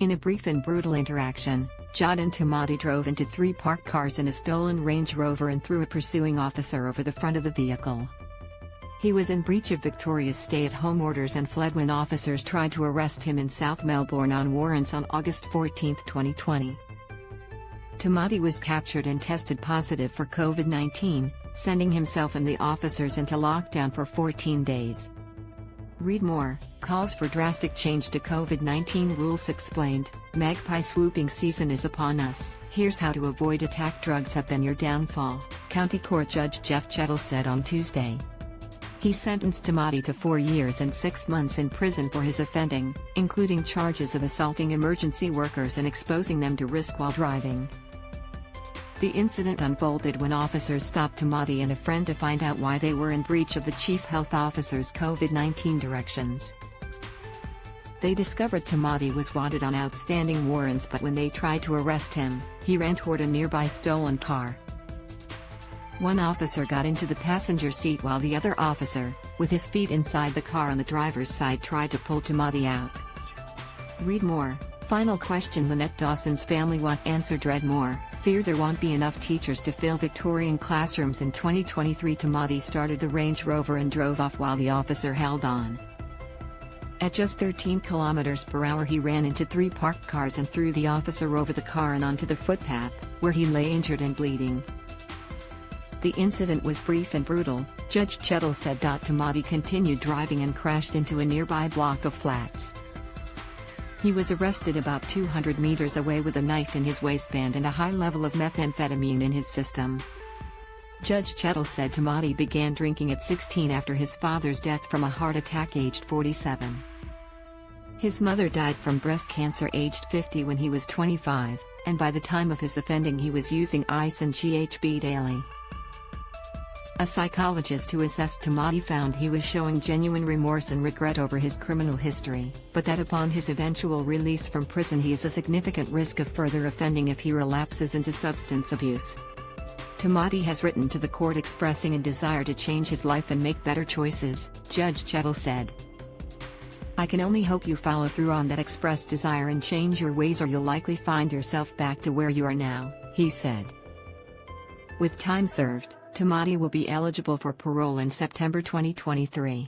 In a brief and brutal interaction, Jahdon Tamati drove into 3 parked cars in a stolen Range Rover and threw a pursuing officer over the front of the vehicle. He was in breach of Victoria's stay-at-home orders and fled when officers tried to arrest him in South Melbourne on warrants on August 14, 2020. Tamati was captured and tested positive for COVID-19, sending himself and the officers into lockdown for 14 days. Read more. Calls for drastic change to COVID-19 rules explained. Magpie swooping season is upon us. Here's how to avoid attack. Drugs have been your downfall, County Court Judge Jeff Chettle said on Tuesday. He sentenced Tamati to 4 years and 6 months in prison for his offending, including charges of assaulting emergency workers and exposing them to risk while driving. The incident unfolded when officers stopped Tamati and a friend to find out why they were in breach of the chief health officer's COVID-19 directions. They discovered Tamati was wanted on outstanding warrants, but when they tried to arrest him, he ran toward a nearby stolen car. One officer got into the passenger seat while the other officer, with his feet inside the car on the driver's side, tried to pull Tamati out. Read more. Final question. Lynette Dawson's family want answer. Dread more. Fear there won't be enough teachers to fill Victorian classrooms in 2023. Tamati started the Range Rover and drove off while the officer held on. At just 13 km per hour, he ran into 3 parked cars and threw the officer over the car and onto the footpath, where he lay injured and bleeding. The incident was brief and brutal, Judge Chettle said. Tamati continued driving and crashed into a nearby block of flats. He was arrested about 200 meters away with a knife in his waistband and a high level of methamphetamine in his system. Judge Chettle said Tamati began drinking at 16 after his father's death from a heart attack aged 47. His mother died from breast cancer aged 50 when he was 25, and by the time of his offending he was using ice and GHB daily. A psychologist who assessed Tamati found he was showing genuine remorse and regret over his criminal history, but that upon his eventual release from prison he is a significant risk of further offending if he relapses into substance abuse. Tamati has written to the court expressing a desire to change his life and make better choices, Judge Chettle said. I can only hope you follow through on that expressed desire and change your ways, or you'll likely find yourself back to where you are now, he said. With time served, Tamati will be eligible for parole in September 2023.